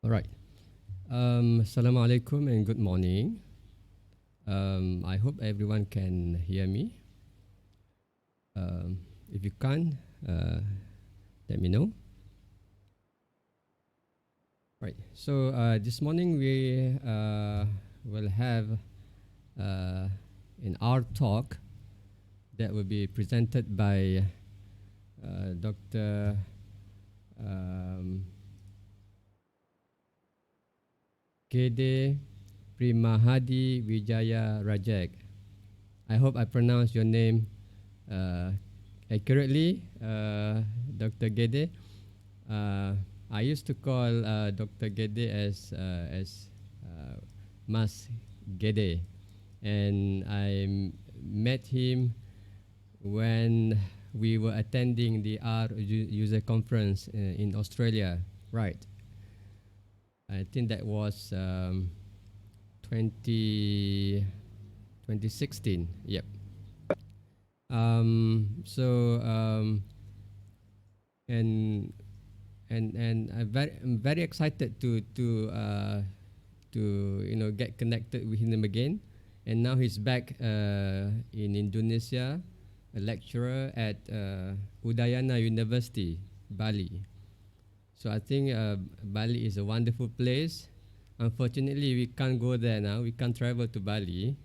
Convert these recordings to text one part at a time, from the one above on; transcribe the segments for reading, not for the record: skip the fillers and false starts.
All right. Assalamu alaikum and good morning. I hope everyone can hear me. If you can't, let me know. Right. So this morning we will have an art talk that will be presented by Dr. Gede Primahadi Wijaya Rajeg. I hope I pronounced your name accurately, Dr. Gede. I used to call Dr. Gede as Mas Gede, and met him when we were attending the R user conference in Australia. Right. I think that was 2016. Yep. And I'm very excited to get connected with him again. And now he's back in Indonesia, a lecturer at Udayana University, Bali. So I think Bali is a wonderful place. Unfortunately, we can't go there now. We can't travel to Bali.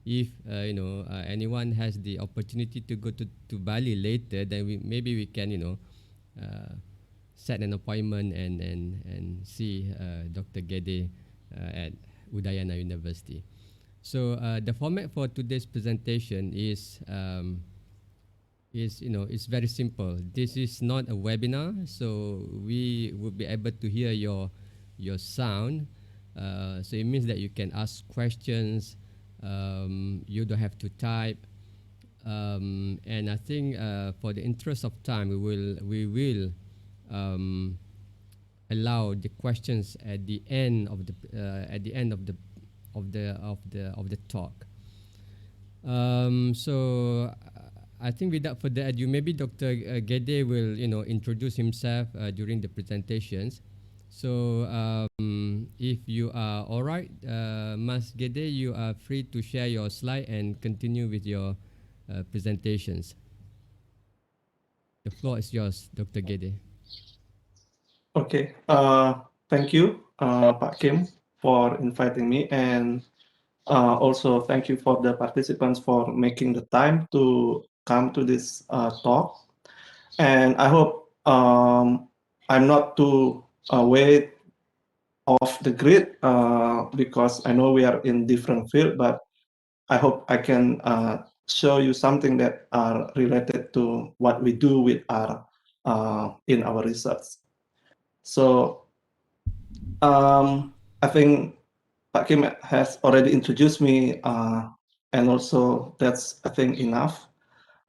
If anyone has the opportunity to go to Bali later, then maybe we can set an appointment and see Dr. Gede at Udayana University. So the format for today's presentation is it's very simple. This is not a webinar, so we will be able to hear your sound. So it means that you can ask questions. You don't have to type. And I think for the interest of time, we will allow the questions at the end of the talk. So I think without further ado, maybe Dr. Gede will introduce himself during the presentations. So if you are all right, Mas Gede, you are free to share your slide and continue with your presentations. The floor is yours, Dr. Gede. Okay. Thank you, Pak Kim, for inviting me, and also thank you for the participants for making the time to come to this talk. And I hope I'm not too way off the grid because I know we are in different field, but I hope I can show you something that are related to what we do with our in our research. So I think Pak Kim has already introduced me, and also that's, I think, enough.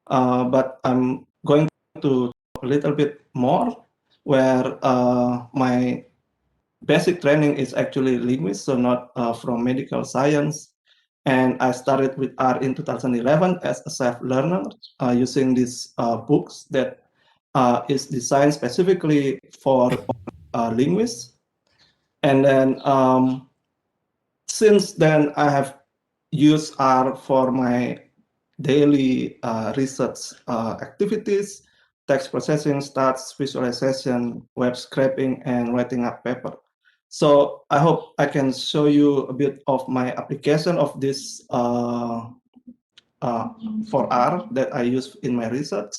But I'm going to talk a little bit more where my basic training is actually linguist, so not from medical science. And I started with art in 2011 as a self-learner using these books that is designed specifically for linguists. And then since then, I have used R for my daily research activities, text processing, stats, visualization, web scraping, and writing up paper. So I hope I can show you a bit of my application of this for R that I use in my research.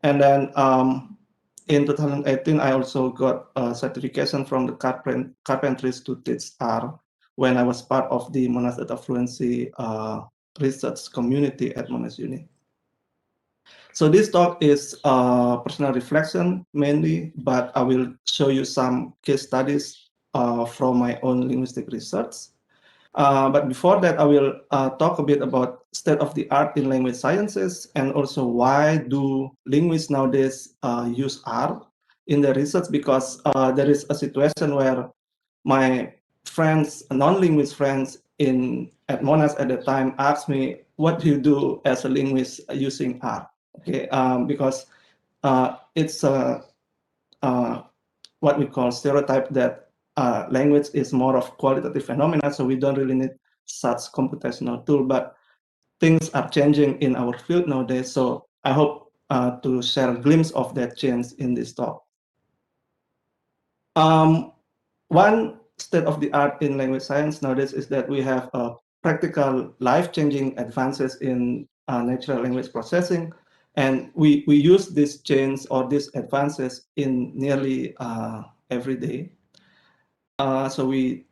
And then in 2018, I also got a certification from the carpentries to teach R when I was part of the Monash Data Fluency research community at Monash Uni. So this talk is personal reflection mainly, but I will show you some case studies from my own linguistic research. But before that, I will talk a bit about state of the art in language sciences and also why do linguists nowadays use R in their research, because there is a situation where my friends, non-linguist friends at Monash at the time asked me, what do you do as a linguist using R? Okay, because it's what we call stereotype that language is more of qualitative phenomena, so we don't really need such computational tool, but things are changing in our field nowadays. So I hope to share a glimpse of that change in this talk. One state of the art in language science nowadays is that we have practical life-changing advances in natural language processing. And we use these change or these advances in nearly every day. So we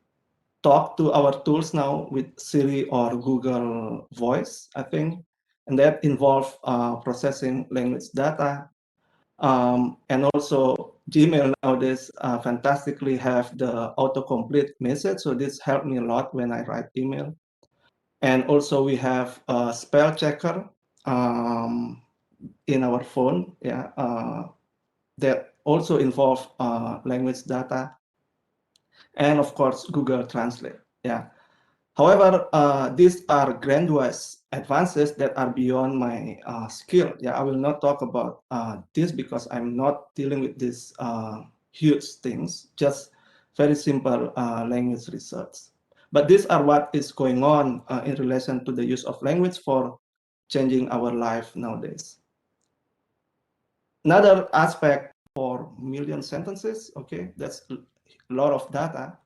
talk to our tools now with Siri or Google Voice, I think, and that involve processing language data. And also Gmail nowadays fantastically have the autocomplete message. So this helped me a lot when I write email. And also we have a spell checker in our phone, yeah, that also involve language data. And of course, Google Translate, yeah. However, these are grandiose advances that are beyond my skill. Yeah, I will not talk about this because I'm not dealing with these huge things, just very simple language research. But these are what is going on in relation to the use of language for changing our life nowadays. Another aspect for million sentences, okay, that's a lot of data.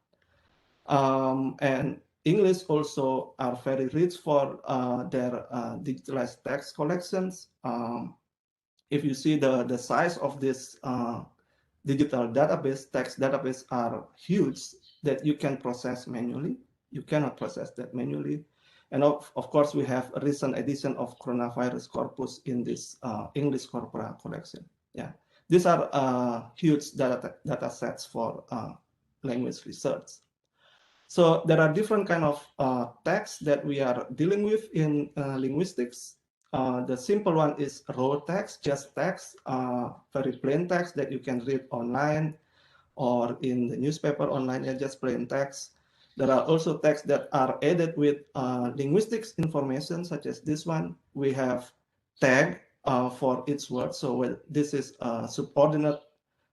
And English also are very rich for their digitalized text collections. If you see the size of this digital database, text database are huge that you can process manually. You cannot process that manually. And of course, we have a recent edition of coronavirus corpus in this English corpora collection. Yeah, these are huge data sets for language research. So there are different kind of texts that we are dealing with in linguistics. The simple one is raw text, just text, very plain text that you can read online or in the newspaper online, yeah, just plain text. There are also texts that are added with linguistics information, such as this one. We have tag for each word. So this is a subordinate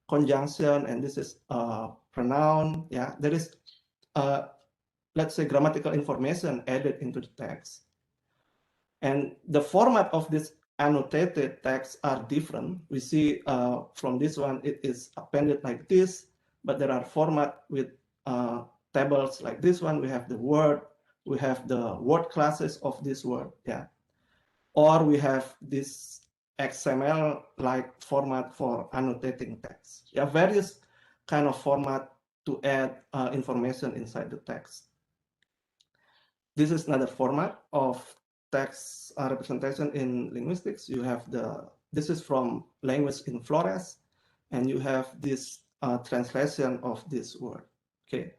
conjunction, and this is a pronoun. Yeah, there is let's say grammatical information added into the text. And the format of this annotated text are different. We see from this one, it is appended like this, but there are format with tables like this one. We have the word, we have the word classes of this word, yeah. Or we have this XML-like format for annotating text. Yeah, various kind of format to add information inside the text. This is another format of text representation in linguistics. You have this is from language in Flores, and you have this translation of this word. Okay,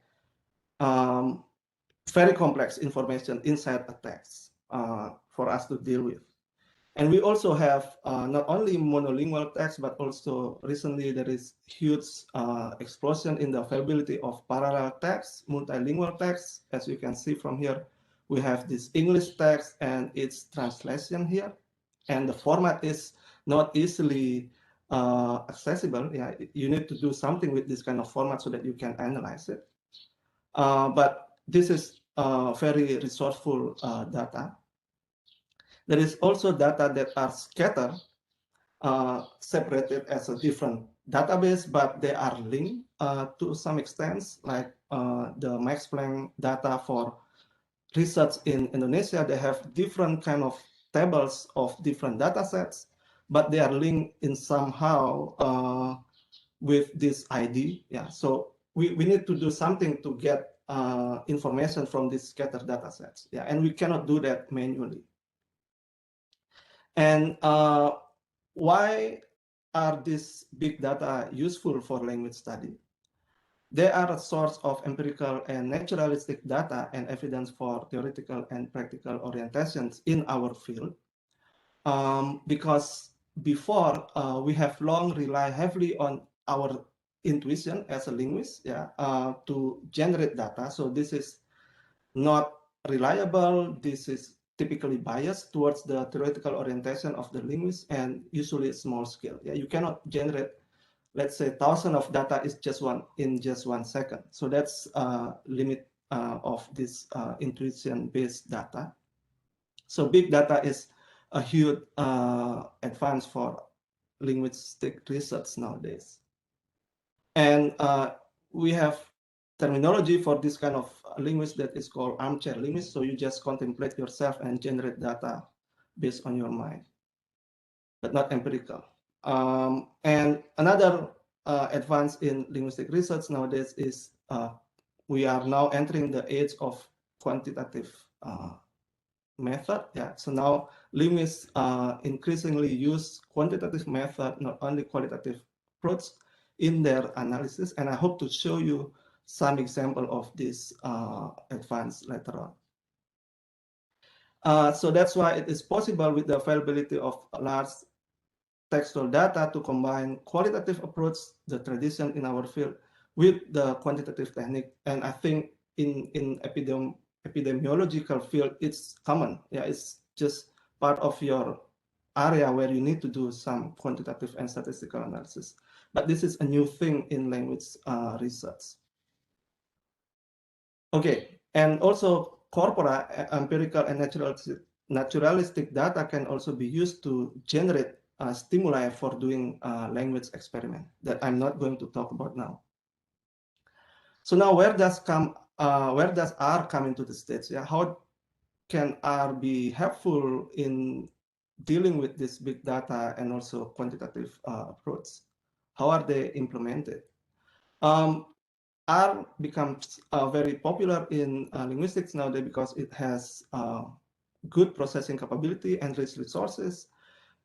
very complex information inside a text for us to deal with. And we also have not only monolingual text, but also recently there is huge explosion in the availability of parallel text, multilingual text. As you can see from here, we have this English text and its translation here. And the format is not easily accessible. Yeah, you need to do something with this kind of format so that you can analyze it. But this is very resourceful data. There is also data that are scattered, separated as a different database, but they are linked to some extent, like the Max Planck data for research in Indonesia. They have different kind of tables of different data sets, but they are linked in somehow with this ID. Yeah, so we need to do something to get information from these scattered data sets. Yeah, and we cannot do that manually. And why are these big data useful for language study? They are a source of empirical and naturalistic data and evidence for theoretical and practical orientations in our field. Because before, we have long relied heavily on our intuition as a linguist, yeah, to generate data. So this is not reliable. This is typically biased towards the theoretical orientation of the linguist and usually small scale. Yeah, you cannot generate let's say 1,000 of data is just in just 1 second. So that's limit of this intuition-based data. So big data is a huge advance for linguistic research nowadays. And we have terminology for this kind of linguist that is called armchair linguist. So you just contemplate yourself and generate data based on your mind, but not empirical. And another advance in linguistic research nowadays is we are now entering the age of quantitative method. Yeah, so now linguists increasingly use quantitative method, not only qualitative approach in their analysis. And I hope to show you some example of this advance later on. So that's why it is possible with the availability of large textual data to combine qualitative approach, the tradition in our field, with the quantitative technique. And I think in epidemiological field, it's common. Yeah, it's just part of your area where you need to do some quantitative and statistical analysis. But this is a new thing in language research. Okay, and also corpora, empirical and naturalistic data can also be used to generate stimuli for doing language experiment that I'm not going to talk about now. So now where does R come into the stage? Yeah, how can R be helpful in dealing with this big data and also quantitative approach? How are they implemented? R becomes very popular in linguistics nowadays because it has good processing capability and rich resources.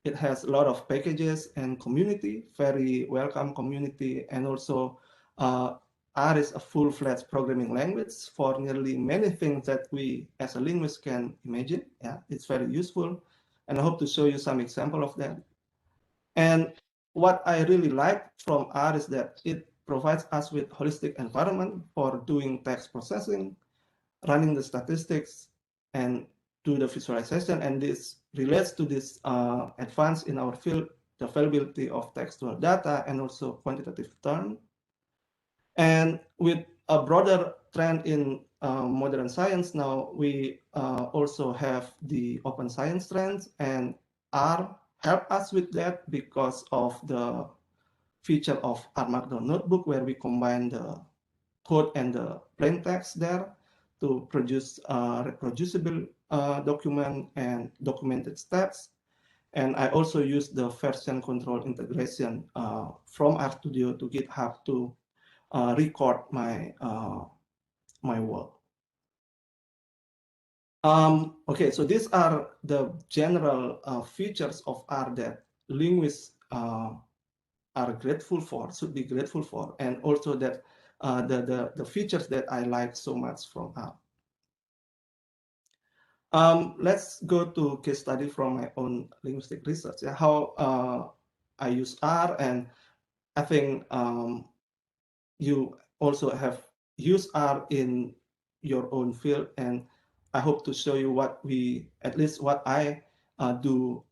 It has a lot of packages and community, very welcome community, and also R is a full-fledged programming language for nearly many things that we as a linguist can imagine. Yeah, it's very useful, and I hope to show you some example of that. And what I really like from R is that it provides us with holistic environment for doing text processing, running the statistics, and do the visualization. And this relates to this advance in our field, the availability of textual data and also quantitative term. And with a broader trend in modern science now, we also have the open science trends, and R help us with that because of the feature of R Markdown Notebook, where we combine the code and the plain text there to produce a reproducible document and documented steps. And I also use the version control integration from RStudio to GitHub to record my my work. Okay, so these are the general features of R that linguists are grateful for, should be grateful for, and also that the features that I like so much from R. Let's go to case study from my own linguistic research. Yeah, how I use R, and I think you also have used R in your own field, and I hope to show you what at least what I do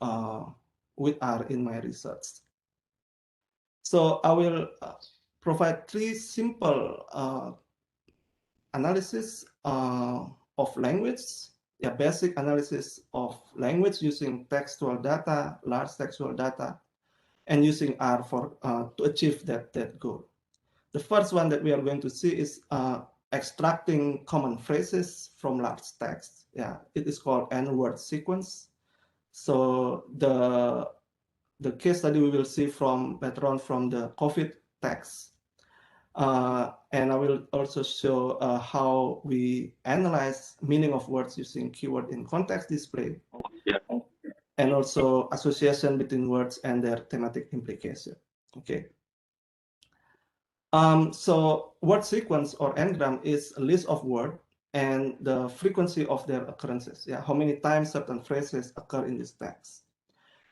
with R in my research. So I will provide three simple analysis of language, basic analysis of language using textual data, large textual data, and using R for to achieve that goal. The first one that we are going to see is extracting common phrases from large text. Yeah, it is called N-word sequence. So the case study we will see from later on from the COVID text. And I will also show how we analyze meaning of words using keyword in context display, and also association between words and their thematic implication. Okay. So word sequence or n-gram is a list of words and the frequency of their occurrences. Yeah, how many times certain phrases occur in this text.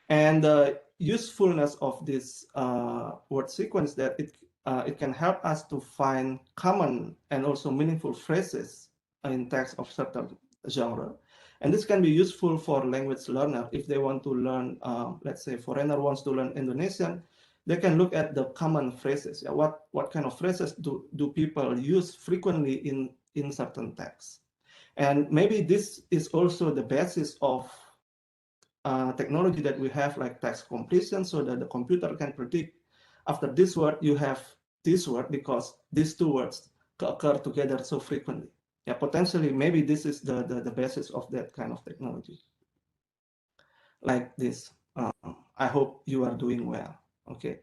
And the usefulness of this word sequence that it can help us to find common and also meaningful phrases in text of certain genre. And this can be useful for language learner if they want to learn, let's say foreigner wants to learn Indonesian, they can look at the common phrases. Yeah, what kind of phrases do people use frequently in certain texts? And maybe this is also the basis of technology that we have, like text completion, so that the computer can predict after this word you have this word because these two words occur together so frequently. Yeah, potentially maybe this is the basis of that kind of technology. Like this. I hope you are doing well. Okay.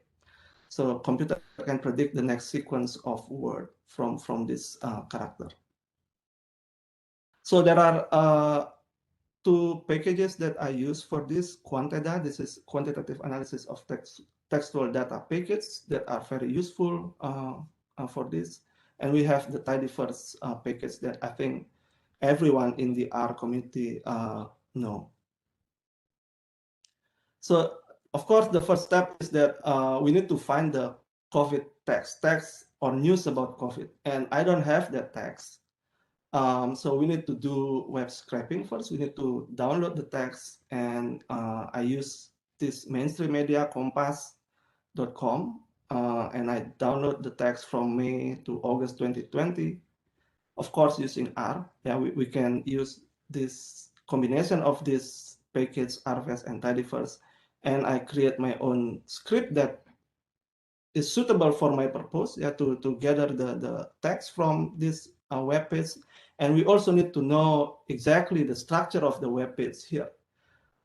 So computer can predict the next sequence of word from this character. So there are two packages that I use for this. Quanteda, this is quantitative analysis of textual data package that are very useful for this. And we have the tidyverse package that I think everyone in the R community know. So of course, the first step is that we need to find the COVID text or news about COVID. And I don't have that text. So we need to do web scraping first. We need to download the text, and I use this mainstream media compass.com, and I download the text from May to August 2020. Of course, using R. Yeah, we can use this combination of this package RFS and tidyverse, and I create my own script that is suitable for my purpose, yeah, to gather the text from this web page. And we also need to know exactly the structure of the web page here,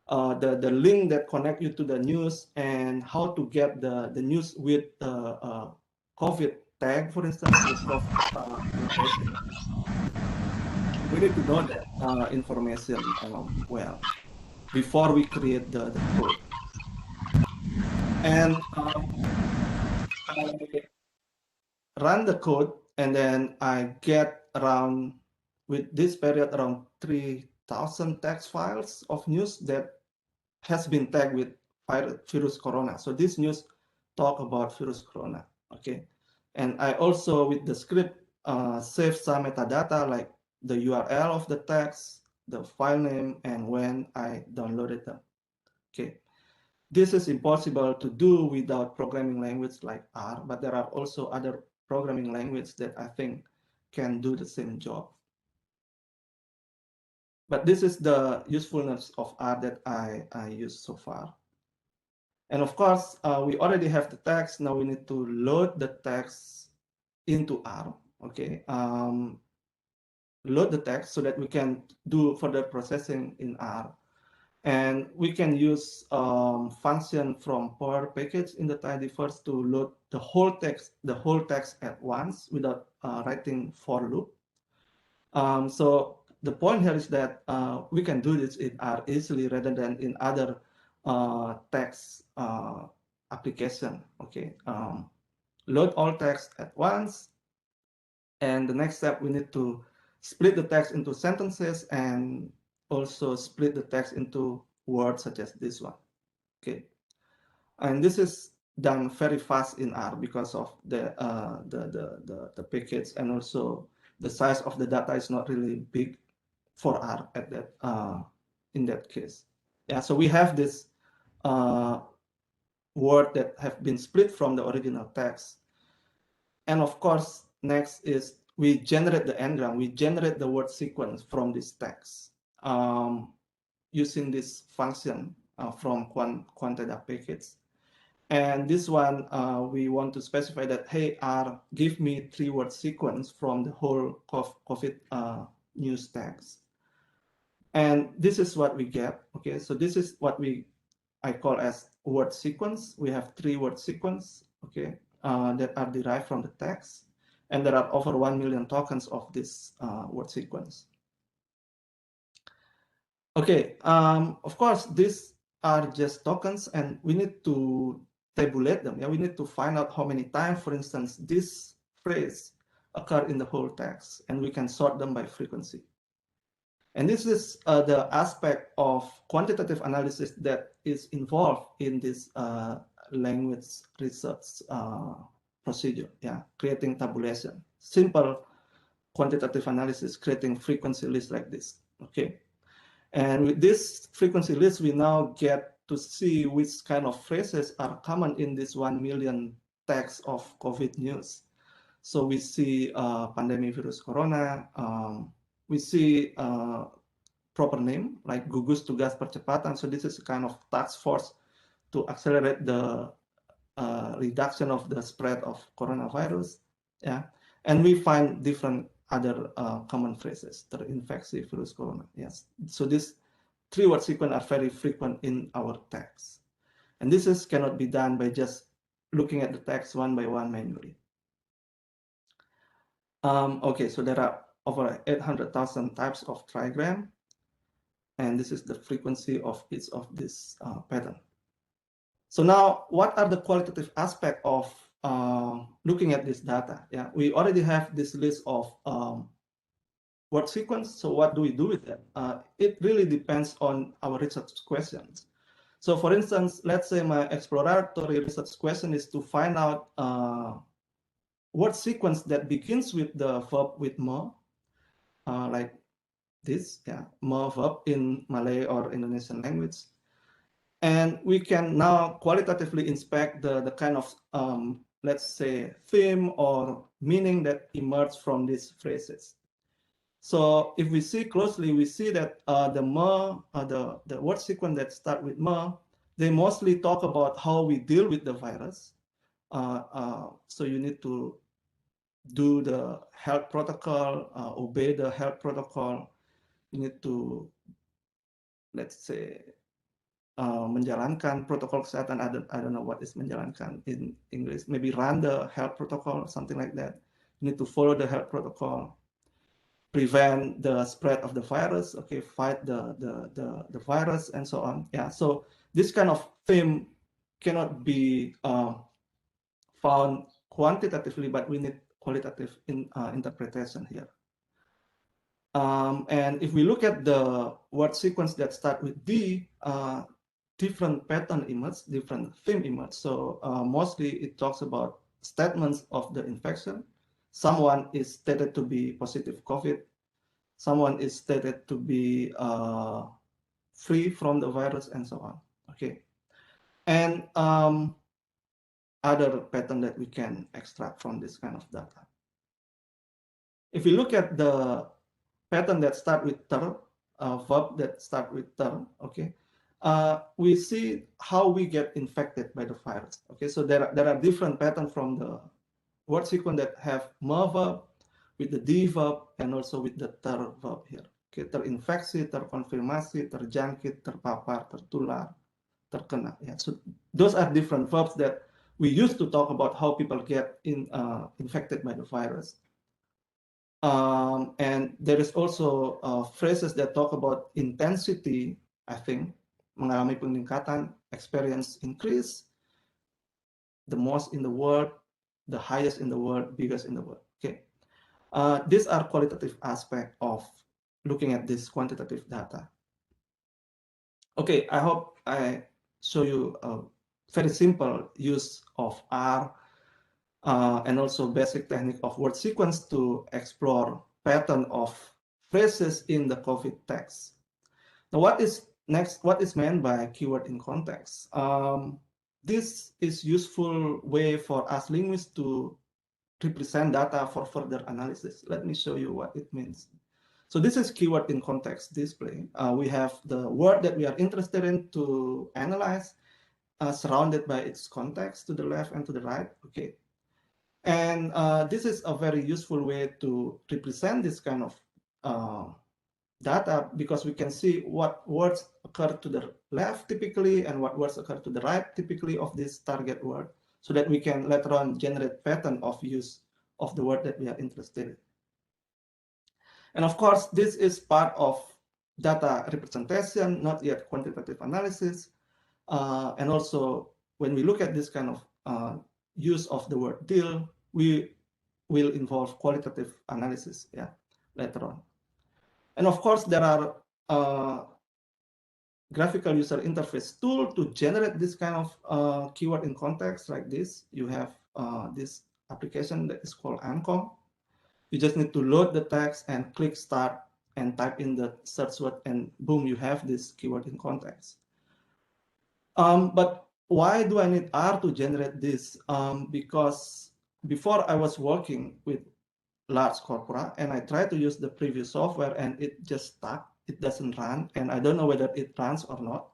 the link that connect you to the news, and how to get the news with COVID tag, for instance, with COVID annotation. We need to know that information well before we create the code. And I run the code, and then I get around, with this period, around 3,000 text files of news that has been tagged with virus corona. So this news talk about virus corona, okay? And I also, with the script, save some metadata like the URL of the text, the file name, and when I downloaded them, okay? This is impossible to do without programming language like R, but there are also other programming languages that I think can do the same job. But this is the usefulness of R that I use so far. And of course, we already have the text. Now we need to load the text into R, okay? Load the text so that we can do further processing in R. And we can use function from Power package in the tidyverse to load the whole text at once without writing for loop. So the point here is that we can do this in R easily rather than in other text application. Okay, load all text at once, and the next step we need to split the text into sentences and also split the text into words such as this one. Okay, and this is done very fast in R because of the package, and also the size of the data is not really big for R at that in that case. Yeah, so we have this word that have been split from the original text, and of course next is we generate the n-gram. We generate the word sequence from this text using this function from Quanteda package. And this one, we want to specify that, hey, R, give me 3-word sequence from the whole COVID news text. And this is what we get. Okay, so this is what I call as word sequence. We have 3-word sequence, okay, that are derived from the text. And there are over 1 million tokens of this word sequence. Okay, of course, these are just tokens, and we need to tabulate them. Yeah, we need to find out how many times, for instance, this phrase occur in the whole text, and we can sort them by frequency. And this is the aspect of quantitative analysis that is involved in this language research procedure. Yeah, creating tabulation, simple quantitative analysis, creating frequency lists like this. Okay. And with this frequency list, we now get to see which kind of phrases are common in this 1 million text of COVID news. So we see pandemic virus corona, we see proper name like gugus tugas percepatan. So this is a kind of task force to accelerate the reduction of the spread of coronavirus. Yeah, and we find different other common phrases, terinfeksi virus corona. Yes, so these 3-word sequence are very frequent in our text, and this cannot be done by just looking at the text one by one manually. Okay, so there are over 800,000 types of trigram, and this is the frequency of each of this pattern. So now, what are the qualitative aspects of looking at this data? Yeah, we already have this list of word sequence. So what do we do with that? It really depends on our research questions. So for instance, let's say my exploratory research question is to find out word sequence that begins with the verb with me, like this, yeah, me verb in Malay or Indonesian language. And we can now qualitatively inspect the kind of, let's say, theme or meaning that emerge from these phrases. So if we see closely, we see that the word sequence that start with me, they mostly talk about how we deal with the virus. So you need to do the health protocol, obey the health protocol. You need to, let's say, menjalankan protokol kesehatan. I don't know what is menjalankan in English. Maybe run the health protocol, something like that. You need to follow the health protocol, prevent the spread of the virus. Okay, fight the virus and so on. Yeah. So this kind of theme cannot be found quantitatively, but we need qualitative interpretation here. And if we look at the word sequence that start with D, different pattern emerge, different theme emerge. So mostly it talks about statements of the infection. Someone is stated to be positive COVID. Someone is stated to be free from the virus and so on. Okay. And other pattern that we can extract from this kind of data. If we look at the pattern that start with ter, verb that start with ter, okay, we see how we get infected by the virus. Okay, so there are different patterns from the word sequence that have me verb with the D verb and also with the ter verb here. Okay, terinfeksi, terkonfirmasi, terjangkit, terpapar, tertular, terkena. Yeah, so those are different verbs that we use to talk about how people get infected by the virus. And there is also phrases that talk about intensity, I think, mengalami peningkatan, experience increase, the most in the world, the highest in the world, biggest in the world. Okay. These are qualitative aspects of looking at this quantitative data. Okay, I hope I show you a very simple use of R and also basic technique of word sequence to explore pattern of phrases in the COVID text. Now, what is meant by keyword in context? This is useful way for us linguists to represent data for further analysis. Let me show you what it means. So this is keyword in context display. We have the word that we are interested in to analyze, surrounded by its context to the left and to the right. Okay. And this is a very useful way to represent this kind of data, because we can see what words occur to the left typically and what words occur to the right typically of this target word, so that we can later on generate pattern of use of the word that we are interested in. And of course, this is part of data representation, not yet quantitative analysis. And also, when we look at this kind of use of the word deal, we will involve qualitative analysis, yeah, later on. And of course, there are graphical user interface tool to generate this kind of keyword in context like this. You have this application that is called Ancom. You just need to load the text and click start and type in the search word, and boom, you have this keyword in context. But why do I need R to generate this? Because before I was working with large corpora and I tried to use the previous software and it just stuck, it doesn't run, and I don't know whether it runs or not.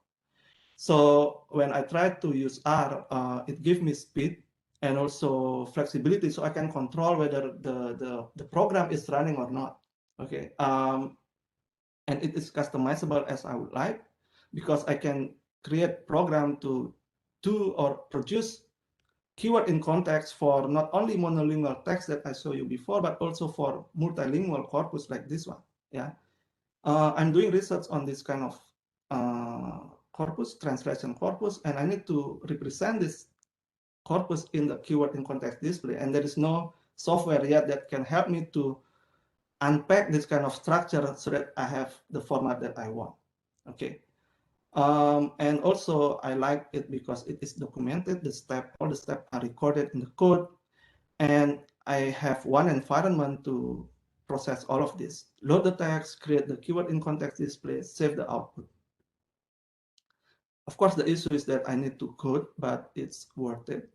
So when I tried to use R, it gives me speed and also flexibility, so I can control whether the program is running or not. Okay, and it is customizable as I would like, because I can create program to do or produce keyword in context for not only monolingual text that I showed you before, but also for multilingual corpus like this one. Yeah, I'm doing research on this kind of corpus, translation corpus, and I need to represent this corpus in the keyword in context display. And there is no software yet that can help me to unpack this kind of structure so that I have the format that I want. Okay. And also I like it because it is documented. All the steps are recorded in the code, and I have one environment to process all of this. Load the text, create the keyword in context display, save the output. Of course, the issue is that I need to code, but it's worth it.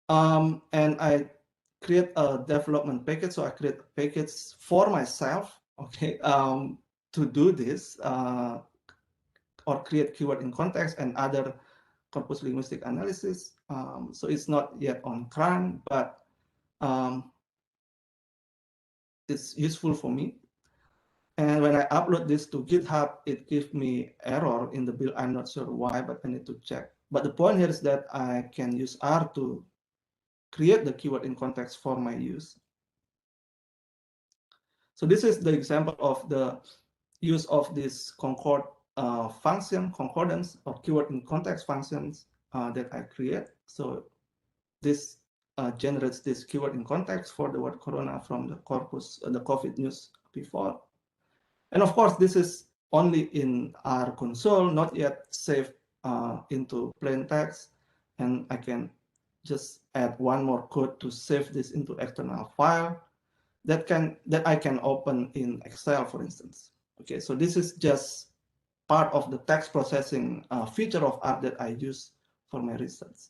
And I create a development package. So I create a package for myself, okay, to do this, or create keyword in context and other corpus linguistic analysis. So it's not yet on CRAN, but it's useful for me. And when I upload this to GitHub, it gives me error in the build. I'm not sure why, but I need to check. But the point here is that I can use R to create the keyword in context for my use. So this is the example of the use of this concord function, concordance or keyword in context functions that I create. So this generates this keyword in context for the word corona from the corpus, the COVID news before. And of course, this is only in our console, not yet saved into plain text. And I can just add one more code to save this into external file that I can open in Excel, for instance. Okay, so this is just part of the text processing feature of R that I use for my research.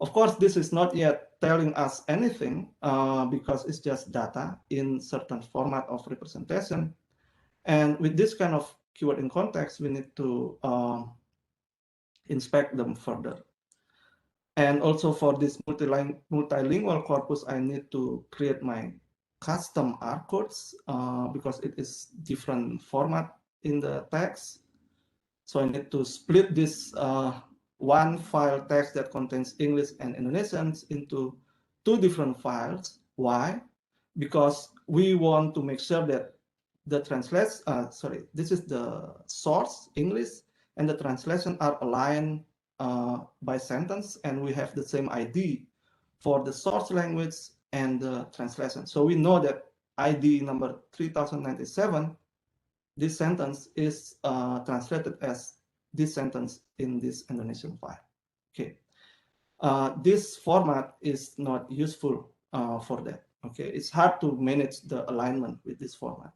Of course, this is not yet telling us anything because it's just data in certain format of representation. And with this kind of keyword in context, we need to inspect them further. And also for this multilingual corpus, I need to create my custom R codes because it is different format in the text. So I need to split this one file text that contains English and Indonesians into two different files. Why? Because we want to make sure that the this is the source English and the translation are aligned by sentence, and we have the same ID for the source language and the translation. So we know that ID number 3097, this sentence is translated as this sentence in this Indonesian file. Okay, this format is not useful for that. Okay, it's hard to manage the alignment with this format.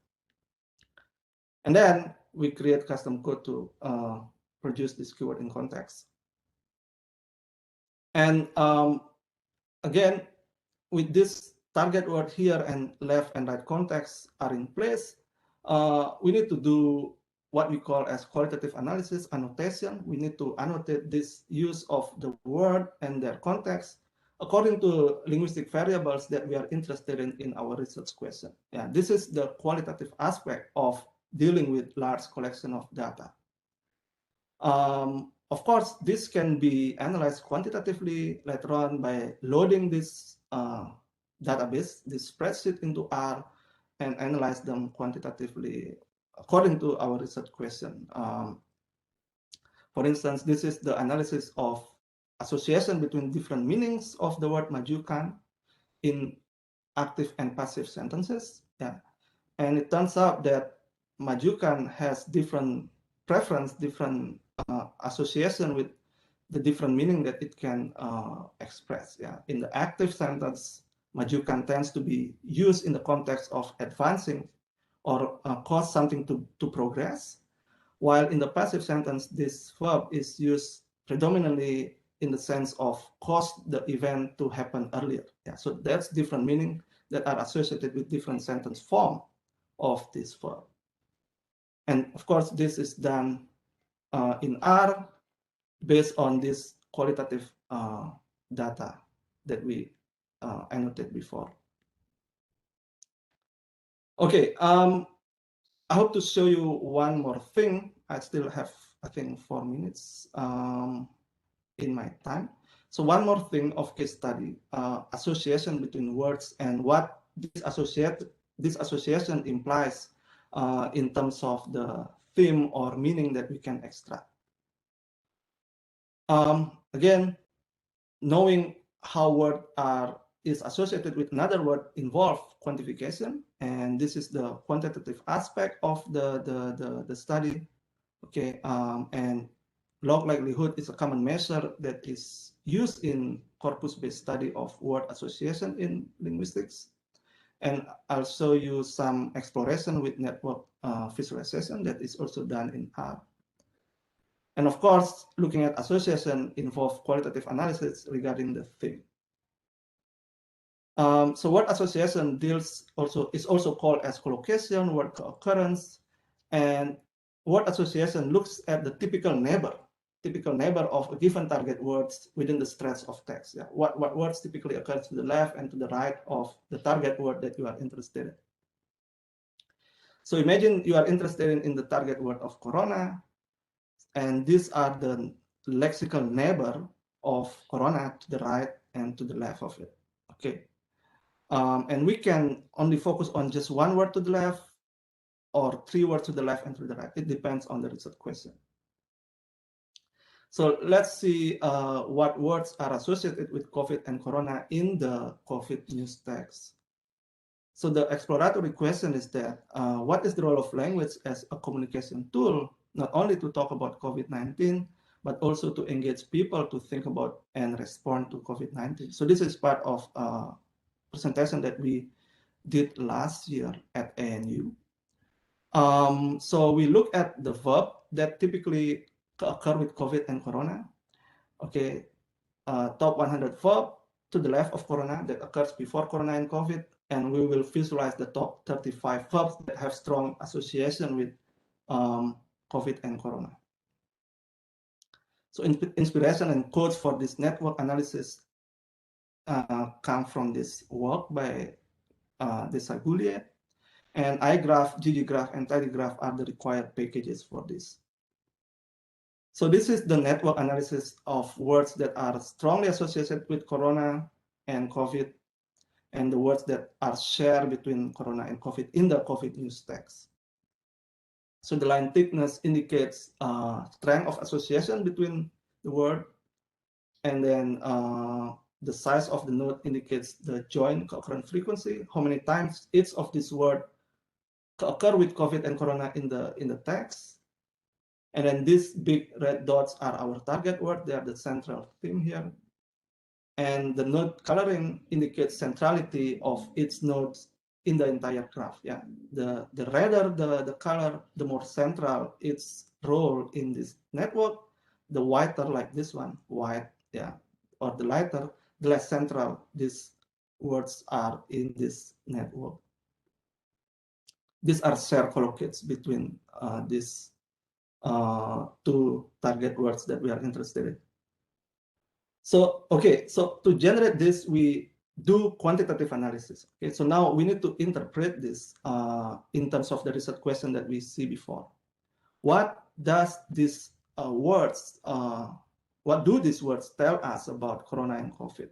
And then we create custom code to produce this keyword in context. And again, with this target word here and left and right context are in place, we need to do what we call as qualitative analysis, annotation. We need to annotate this use of the word and their context according to linguistic variables that we are interested in our research question. Yeah, this is the qualitative aspect of dealing with large collection of data. Of course, this can be analyzed quantitatively later on by loading this database, this spreadsheet into R, and analyze them quantitatively according to our research question. For instance, this is the analysis of association between different meanings of the word majukan in active and passive sentences. Yeah. And it turns out that majukan has different preference, different association with the different meaning that it can express. Yeah. In the active sentence, majukan tends to be used in the context of advancing or cause something to progress. while in the passive sentence, this verb is used predominantly in the sense of caused the event to happen earlier. Yeah, so that's different meaning that are associated with different sentence form of this verb. And of course, this is done in R based on this qualitative data that we annotated before. Okay, I hope to show you one more thing. I still have, I think, 4 minutes in my time. So one more thing of case study, association between words and what this association implies in terms of the theme or meaning that we can extract. Again, knowing how word is associated with another word involve quantification, and this is the quantitative aspect of the study. Okay, and log likelihood is a common measure that is used in corpus-based study of word association in linguistics. And I'll show you some exploration with network visualization that is also done in R. And of course, looking at association involves qualitative analysis regarding the theme. So word association is also called as collocation, word co-occurrence, and word association looks at the typical neighbor of a given target words within the stretch of text. Yeah, what words typically occur to the left and to the right of the target word that you are interested in. So imagine you are interested in the target word of corona, and these are the lexical neighbor of corona to the right and to the left of it. Okay. And we can only focus on just one word to the left or 3 words to the left and to the right. It depends on the research question. So let's see what words are associated with COVID and corona in the COVID news text. So the exploratory question is that what is the role of language as a communication tool, not only to talk about COVID-19, but also to engage people to think about and respond to COVID-19. So this is part of a presentation that we did last year at ANU. So we look at the verb that typically occur with COVID and corona. Okay, top 100 verb to the left of corona that occurs before corona and COVID, and we will visualize the top 35 verbs that have strong association with COVID and corona. So inspiration and quotes for this network analysis come from this work by Desagulier, and iGraph, gggraph, and tidygraph are the required packages for this. So this is the network analysis of words that are strongly associated with corona and COVID, and the words that are shared between corona and COVID in the COVID news text. So the line thickness indicates strength of association between the word, and then the size of the node indicates the joint co-occurrence frequency, how many times each of these words occur with COVID and corona in the text. And then these big red dots are our target word. They are the central theme here. And the node coloring indicates centrality of its nodes in the entire graph. Yeah, the redder the color, the more central its role in this network. The whiter, like this one, white, yeah, or the lighter, the less central these words are in this network. These are shared collocates between these 2 target words that we are interested in. So, okay, so to generate this, we do quantitative analysis. Okay, so now we need to interpret this in terms of the research question that we see before. What does these words, what do these words tell us about corona and COVID?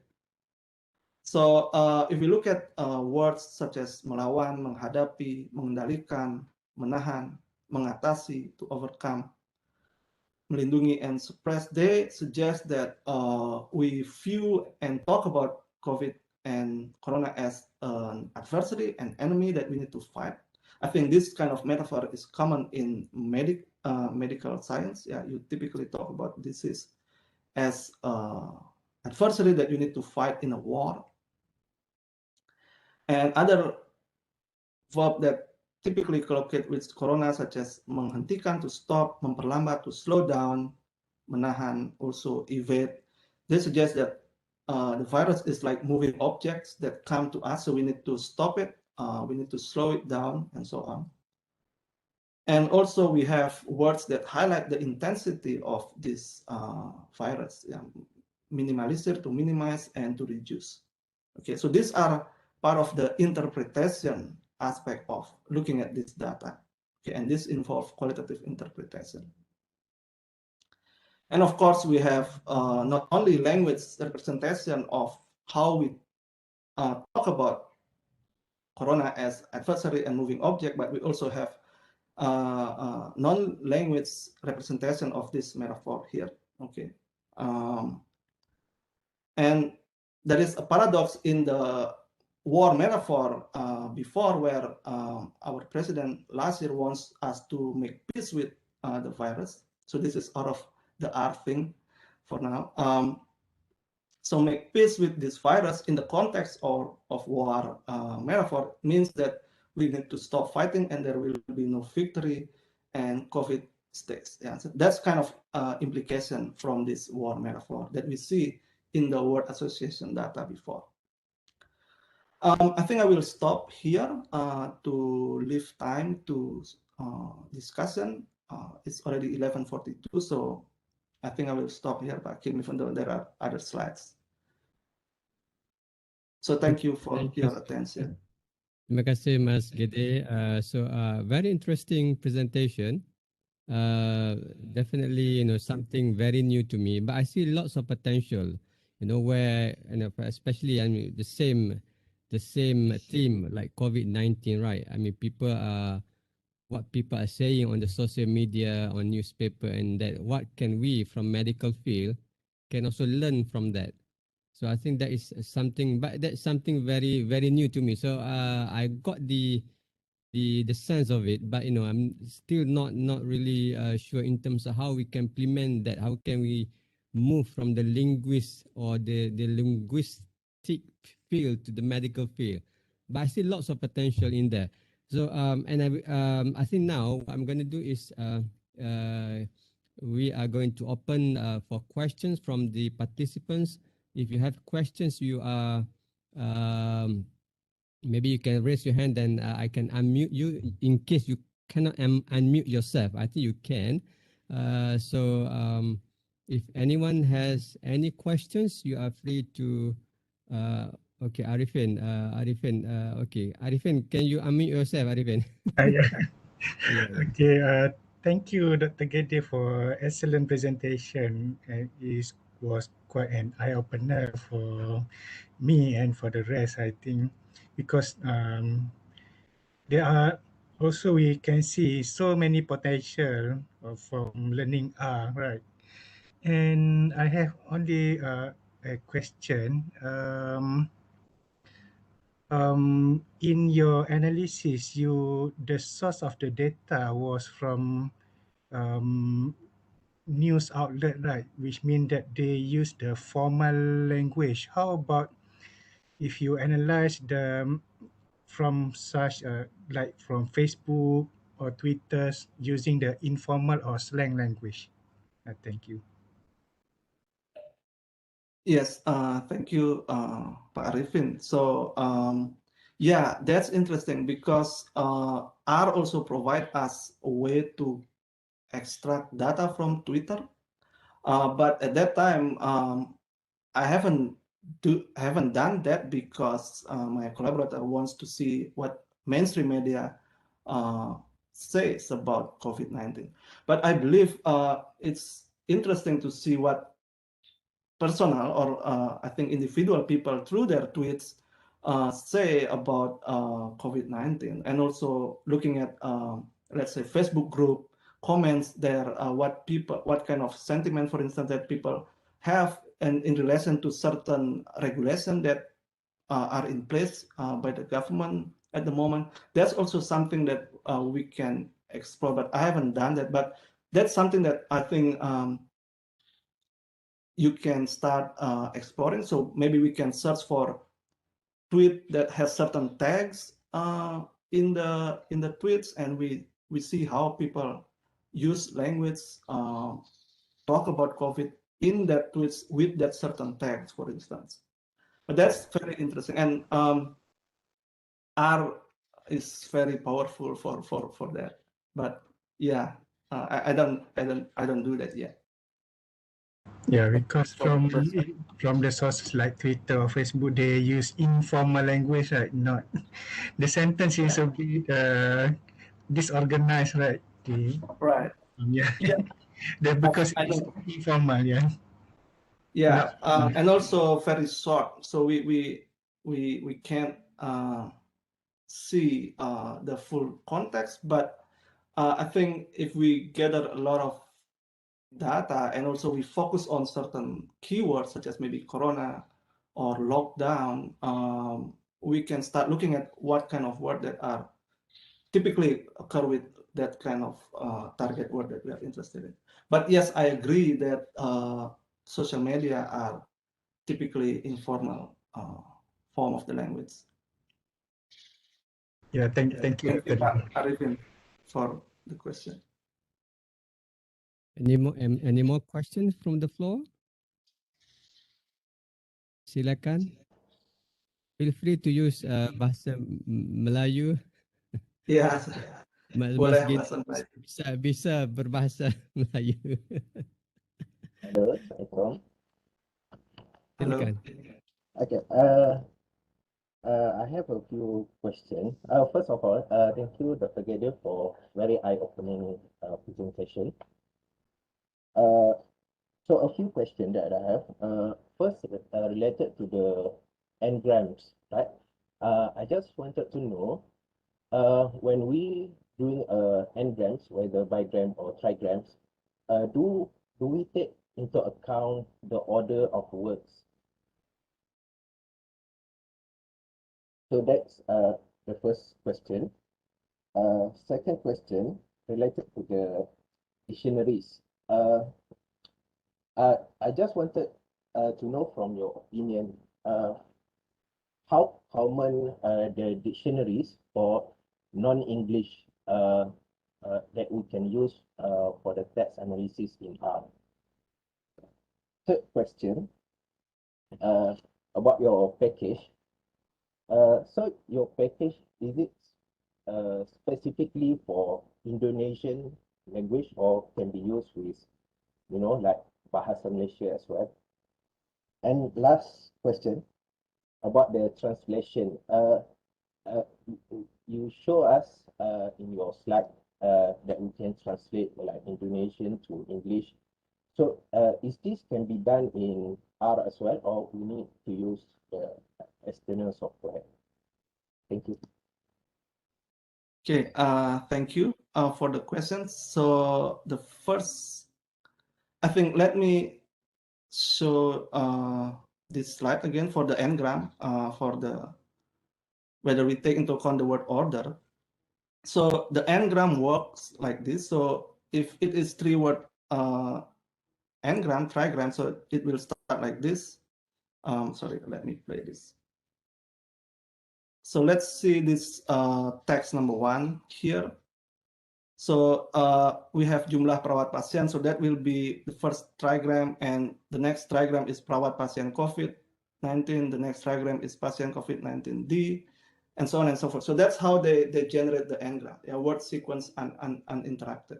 So if we look at words such as melawan, menghadapi, mengendalikan, menahan, mengatasi, to overcome, melindungi, and suppress, they suggest that we view and talk about COVID and corona as an adversary, an enemy that we need to fight. I think this kind of metaphor is common in medical science. Yeah, you typically talk about disease as adversary that you need to fight in a war. And other verb that typically collocated with corona, such as menghentikan, to stop, memperlambat, to slow down, menahan, also evade. They suggest that the virus is like moving objects that come to us, so we need to stop it, we need to slow it down, and so on. And also we have words that highlight the intensity of this virus, minimalisir, to minimize, and to reduce. Okay, so these are part of the interpretation aspect of looking at this data. Okay, and this involves qualitative interpretation. And of course, we have not only language representation of how we talk about corona as adversary and moving object, but we also have non-language representation of this metaphor here. Okay, and there is a paradox in the war metaphor before, where our president last year wants us to make peace with the virus. So this is out of the art thing for now. So make peace with this virus in the context of war metaphor means that we need to stop fighting and there will be no victory and COVID stays. Yeah, so that's kind of implication from this war metaphor that we see in the word association data before. I think I will stop here to leave time to discussion. It's already 11:42, so I think I will stop here, Pak Kim, even though there are other slides. So thank you for your attention. Terima kasih, Mas Gede. Very interesting presentation. Definitely, something very new to me, but I see lots of potential. Where especially the same theme like COVID-19, right? I mean, what people are saying on the social media, on newspaper, and that what can we from medical field can also learn from that. So I think that is something, but that's something very very new to me. So I got the sense of it, but I'm still not really sure in terms of how we can implement that. How can we move from the linguist or the linguistic field to the medical field? But I see lots of potential in there. So I think now what I'm going to do is we are going to open for questions from the participants. If you have questions, you are maybe you can raise your hand, and I can unmute you in case you cannot unmute yourself. I think you can. If anyone has any questions, you are free to. Okay, Arifin. Okay, Arifin, can you unmute yourself, Arifin? Yeah. Yeah. Okay. Thank you, Dr. Gede, for excellent presentation. It was quite an eye opener for me and for the rest, I think, because there are also we can see so many potential from learning R, right? And I have only a question. In your analysis, the source of the data was from news outlet, right? Which means that they use the formal language. How about if you analyze from such like from Facebook or Twitter using the informal or slang language? Thank you. Yes, thank you, Pak Arifin. So yeah, that's interesting because R also provide us a way to extract data from Twitter. But at that time, I haven't done that because my collaborator wants to see what mainstream media says about COVID-19. But I believe it's interesting to see what personal or I think individual people through their tweets say about COVID-19, and also looking at let's say Facebook group comments there, what kind of sentiment, for instance, that people have and in relation to certain regulation that are in place by the government at the moment. That's also something that we can explore, but I haven't done that. But that's something that I think you can start exploring. So maybe we can search for tweet that has certain tags in the tweets, and we see how people use language, talk about COVID in that tweets with that certain text, for instance. But that's very interesting, and R is very powerful for that. But yeah, I don't do that yet. Yeah, because For the from first time. from the sources like Twitter or Facebook, they use informal language, right? Not the sentence is a bit disorganized, right? Right. Yeah, Yeah, that because I it's know. informal, yeah. Yeah, Not and also very short, so we can't see the full context. But I think if we gather a lot of data, and also we focus on certain keywords such as maybe corona or lockdown, we can start looking at what kind of word that are typically occur with that kind of target word that we are interested in. But yes, I agree that social media are typically informal form of the language. yeah. Thank you, Thank you, Dr. Pak Arifin, for the question. Any more questions from the floor? Silakan. Feel free to use bahasa Melayu. Ya, Mas boleh Gede bahasa Melayu. bisa berbahasa Melayu. Hello, Assalamualaikum. Halo. Silakan. Okay, I have a few questions. First of all, thank you, Dr. Gede, for very eye-opening presentation. So a few questions that I have. First, related to the engrams, right? I just wanted to know, when we doing engrams, whether bigram or trigrams, do we take into account the order of words? So that's the first question. Second question related to the dictionaries. I just wanted to know from your opinion, how common the dictionaries for non-English that we can use for the text analysis in R. Third question about your package. So your package, is it specifically for Indonesian language, or can be used with, like Bahasa Malaysia as well? And last question about the translation. You show us in your slide that we can translate like Indonesian to English. So is this can be done in R as well, or we need to use the external software? Thank you. Okay, thank you for the questions. So the first, I think, let me show this slide again for the n-gram, for the whether we take into account the word order. So the n-gram works like this. So if it is 3-word n-gram, trigram, so it will start like this. Sorry, let me play this. So let's see this text number 1 here. So we have jumlah perawat pasien, so that will be the first trigram, and the next trigram is perawat pasien COVID-19, the next trigram is pasien COVID-19D, and so on and so forth. So that's how they generate the n-gram, word sequence uninterrupted.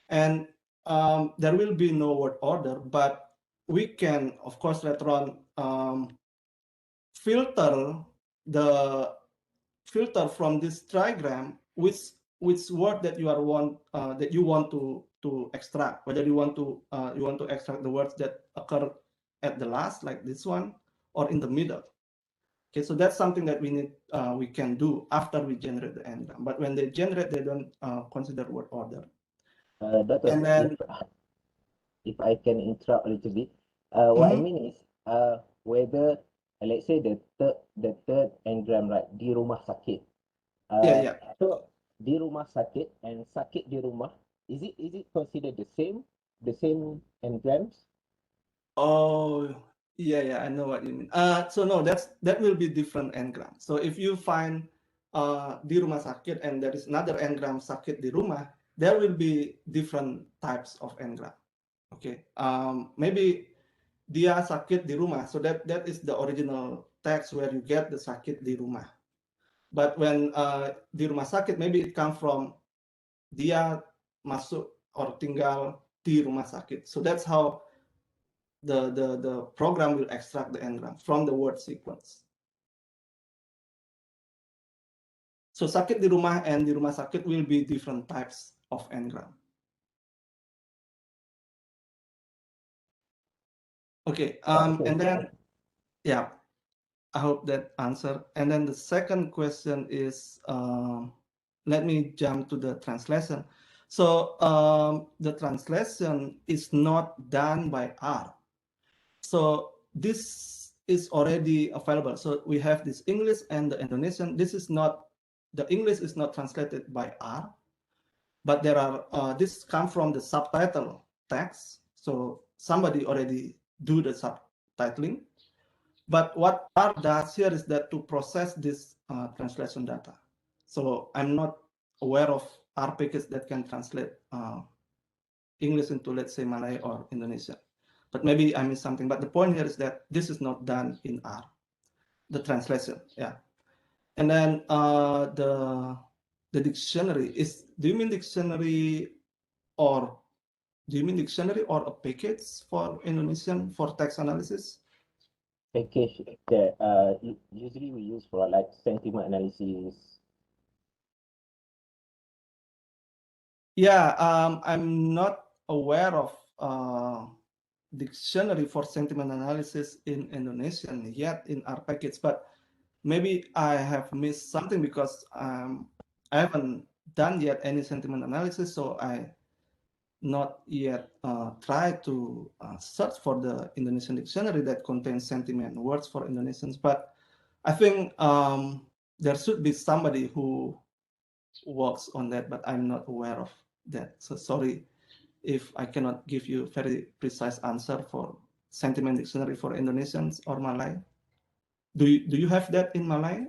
And there will be no word order, but we can, of course, later on filter from this trigram which word that you want to extract, whether you want to extract the words that occur at the last, like this one, or in the middle. Okay, so that's something that we can do after we generate the n-gram. But when they generate, they don't consider word order. Doctor, And then, if I can interrupt a little bit, what I mean is, whether let's say the third engram, right, di rumah sakit. yeah. So di rumah sakit and sakit di rumah, is it considered the same engrams? Oh, yeah, I know what you mean. So no, that will be different n-gram. So if you find di rumah sakit and there is another engram sakit di rumah, there will be different types of engram. Okay, maybe dia sakit di rumah, so that is the original text where you get the sakit di rumah. But when di rumah sakit, maybe it comes from dia masuk or tinggal di rumah sakit. So that's how the program will extract the engram from the word sequence. So sakit di rumah and di rumah sakit will be different types of engram. Okay, and then, yeah, I hope that answer. And then the second question is, let me jump to the translation. So the translation is not done by R. So this is already available. So we have this English and the Indonesian. This is not, the English is not translated by R, but there are, this come from the subtitle text. So somebody already do the subtitling. But what R does here is that to process this translation data. So I'm not aware of R package that can translate English into, let's say, Malay or Indonesian. But maybe I missed something. But the point here is that this is not done in R, the translation. Yeah. And then the dictionary is, do you mean dictionary or a package for Indonesian for text analysis? Package that usually we use for like sentiment analysis. Yeah, I'm not aware of dictionary for sentiment analysis in Indonesian yet in our package, but maybe I have missed something because I haven't done yet any sentiment analysis, so I not yet try to search for the Indonesian dictionary that contains sentiment words for Indonesians. But I think there should be somebody who works on that, but I'm not aware of that. So sorry if I cannot give you very precise answer for sentiment dictionary for Indonesians or Malay. Do you have that in Malay,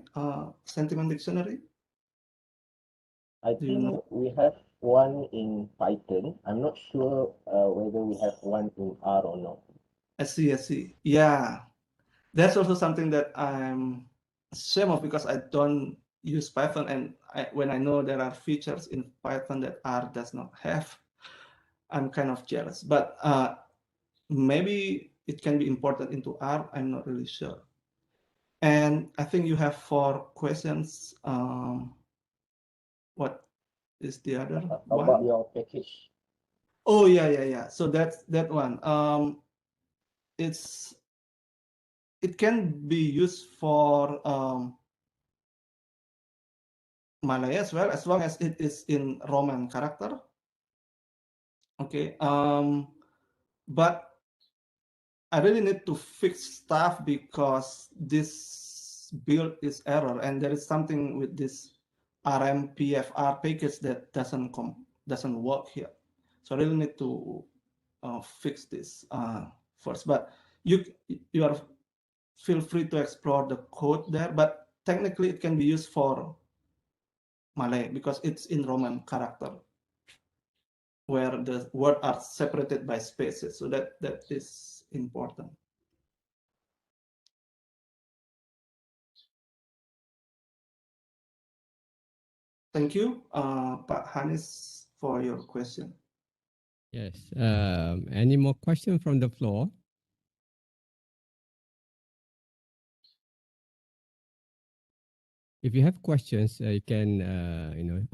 sentiment dictionary? I think we have one in Python. I'm not sure whether we have one in R or not. I see. Yeah, that's also something that I'm ashamed of because I don't use Python, and when I know there are features in Python that R does not have, I'm kind of jealous. But maybe it can be imported into R. I'm not really sure. And I think you have 4 questions. What is the other How one? about your package? Oh yeah. So that's that one. It can be used for Malay as well, as long as it is in Roman character. Okay. But I really need to fix stuff because this build is error, and there is something with this RMPFR package that doesn't work here. So I really need to fix this first. But you are feel free to explore the code there. But technically, it can be used for Malay because it's in Roman character, where the words are separated by spaces. So that is important. Thank you, Pak Hanis, for your question. Yes. Any more questions from the floor? If you have questions, you can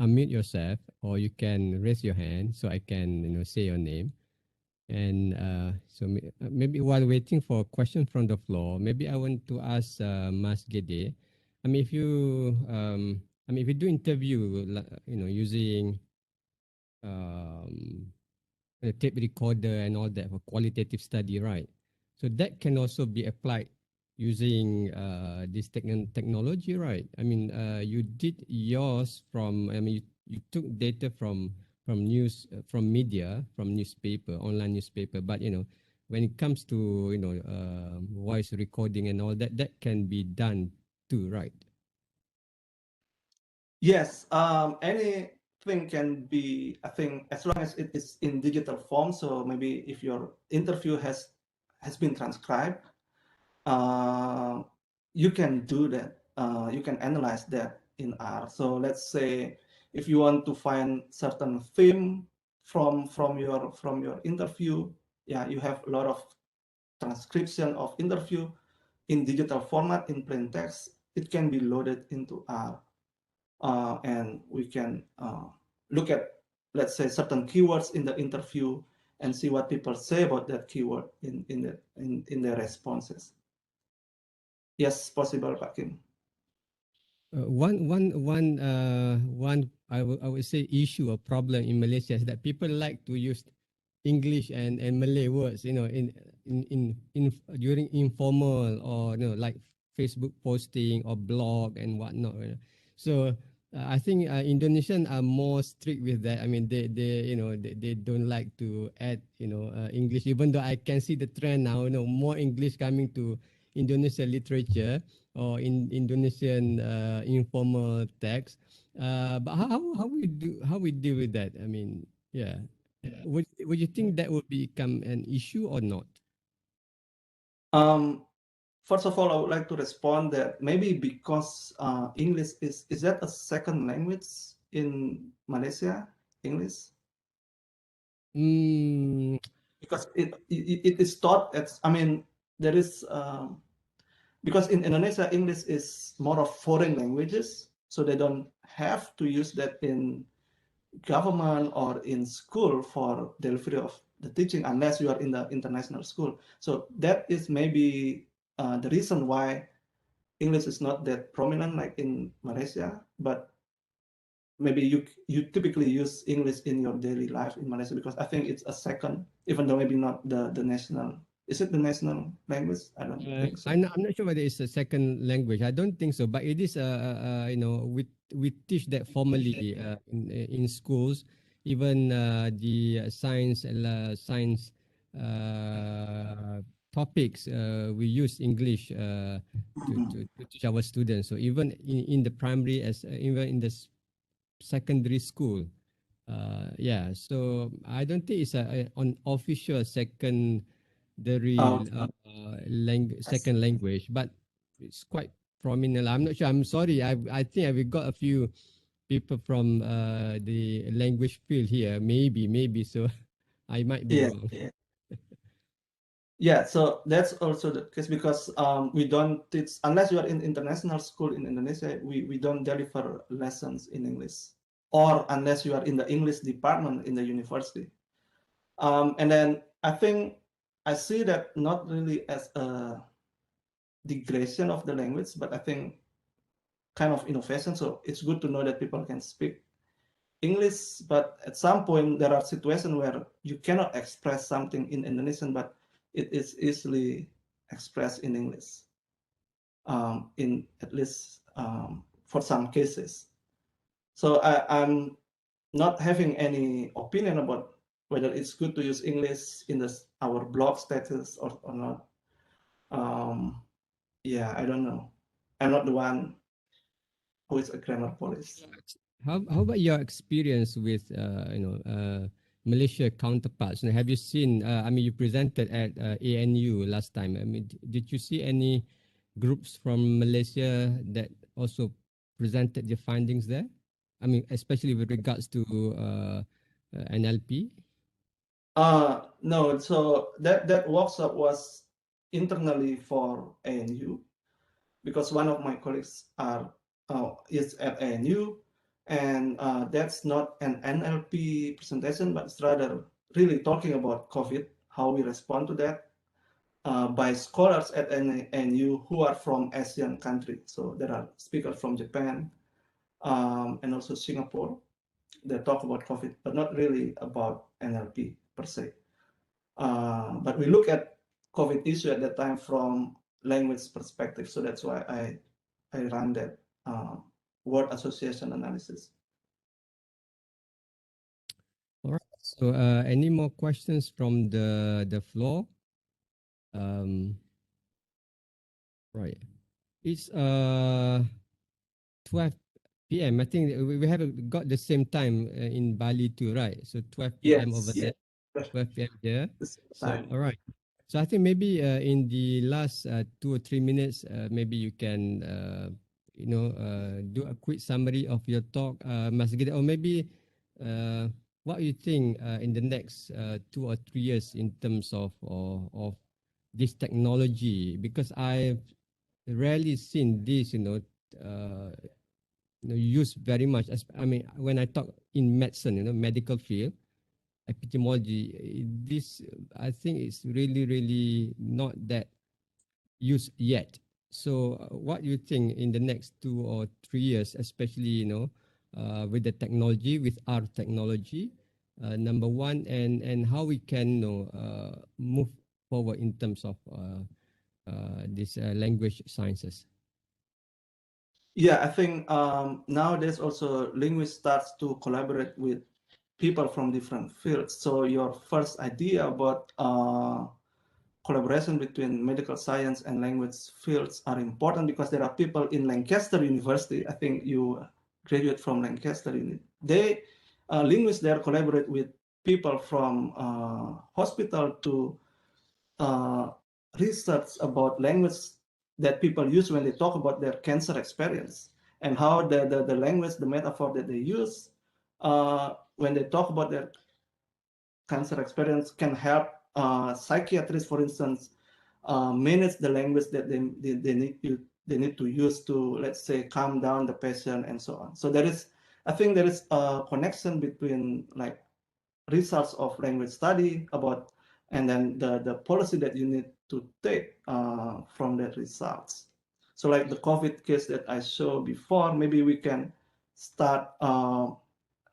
unmute yourself, or you can raise your hand so I can say your name. And so maybe while waiting for a question from the floor, maybe I want to ask Mas Gede. I mean, if you do interview, using a tape recorder and all that for qualitative study, right? So that can also be applied using this technology, right? I mean, you did yours from, you took data from news, from media, from newspaper, online newspaper, but when it comes to voice recording and all that, that can be done too, right? Yes, anything can be, I think, as long as it is in digital form. So maybe if your interview has been transcribed, uh, you can do that. You can analyze that in R. So let's say if you want to find certain theme from your interview, yeah, you have a lot of transcription of interview in digital format in plain text. It can be loaded into R, and we can look at, let's say, certain keywords in the interview and see what people say about that keyword in their responses. Yes, possible, Pak Kim. One I would say issue or problem in Malaysia is that people like to use English and Malay words, in during informal or like Facebook posting or blog and whatnot. So I think Indonesian are more strict with that. I mean, they don't like to add English, even though I can see the trend now. More English coming to Indonesian literature or in Indonesian informal text. But how we deal with that? I mean, yeah. Would you think that would become an issue or not? Um, First of all, I would like to respond that maybe because English is that a second language in Malaysia, English? Mm, Because it is taught as, I mean, there is, because in Indonesia, English is more of foreign languages, so they don't have to use that in government or in school for delivery of the teaching unless you are in the international school. So that is maybe the reason why English is not that prominent like in Malaysia, but maybe you typically use English in your daily life in Malaysia because I think it's a second, even though maybe not the national. Is it the national language? I don't think so. I'm not sure whether it's a second language. I don't think so, but it is. We teach that formally in schools. Even the science topics, we use English to teach our students. So even in the primary, as even in the secondary school, yeah. So I don't think it's an official Oh, secondary second language, but it's quite prominent. I'm not sure. I'm sorry. I think we got a few people from the language field here. Maybe so. I might be yeah, wrong. yeah. Yeah, so that's also the case because we don't teach, unless you are in international school in Indonesia, we don't deliver lessons in English, or unless you are in the English department in the university. And then I think I see that not really as a degradation of the language, but I think kind of innovation. So it's good to know that people can speak English, but at some point there are situations where you cannot express something in Indonesian, but it is easily expressed in English, in at least for some cases. So I'm not having any opinion about whether it's good to use English in our blog status or not. Yeah, I don't know. I'm not the one who is a grammar police. How about your experience with Malaysia counterparts? Have you seen? I mean, you presented at ANU last time. I mean, did you see any groups from Malaysia that also presented their findings there? I mean, especially with regards to NLP. No, so that workshop was internally for ANU because one of my colleagues is at ANU, and that's not an NLP presentation, but it's rather really talking about COVID, how we respond to that, by scholars at ANU who are from Asian countries. So there are speakers from Japan, and also Singapore that talk about COVID, but not really about NLP per se. But we look at COVID issue at that time from language perspective. So that's why I ran that word association analysis. All right. So, any more questions from the floor? Right. It's 12 p.m. I think we have got the same time in Bali too, right? So 12 p.m. over Yes, there, 12 p.m. here. the same So time. all right. So I think maybe in the last 2 or 3 minutes, maybe you can do a quick summary of your talk, Mas Gede, or maybe what you think in the next 2 or 3 years in terms of this technology, because I've rarely seen this, used very much. I mean, when I talk in medicine, medical field, epidemiology, this I think is really, really not that used yet. So, what do you think in the next 2 or 3 years, especially with the technology, with our technology, number one, and how we can move forward in terms of this language sciences? Yeah, I think nowadays also linguists starts to collaborate with people from different fields. So your first idea about collaboration between medical science and language fields are important because there are people in Lancaster University. I think you graduate from Lancaster University. They linguists there collaborate with people from hospital to uh, research about language that people use when they talk about their cancer experience and how the language, the metaphor that they use when they talk about their cancer experience can help psychiatrists, for instance, manage the language that they need to use to, let's say, calm down the patient and so on. So I think there is a connection between like results of language study about, and then the policy that you need to take from the results. So like the COVID case that I showed before, maybe we can start,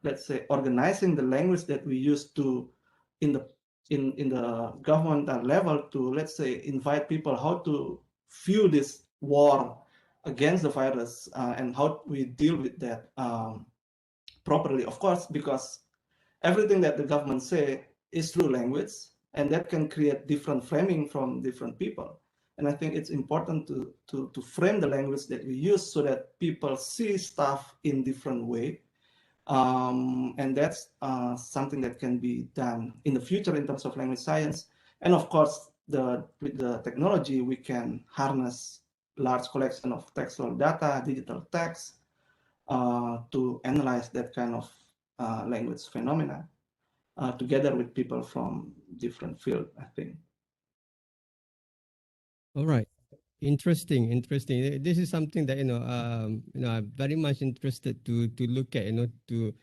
let's say, organizing the language that we use to in the governmental level to, let's say, invite people how to view this war against the virus and how we deal with that properly, of course, because everything that the government say is through language, and that can create different framing from different people. And I think it's important to frame the language that we use so that people see stuff in different way. And that's something that can be done in the future in terms of language science. And of course, with the technology, we can harness large collection of textual data, digital text, to analyze that kind of language phenomena together with people from different fields, I think. All right. Interesting, interesting. This is something that I'm very much interested to look at, to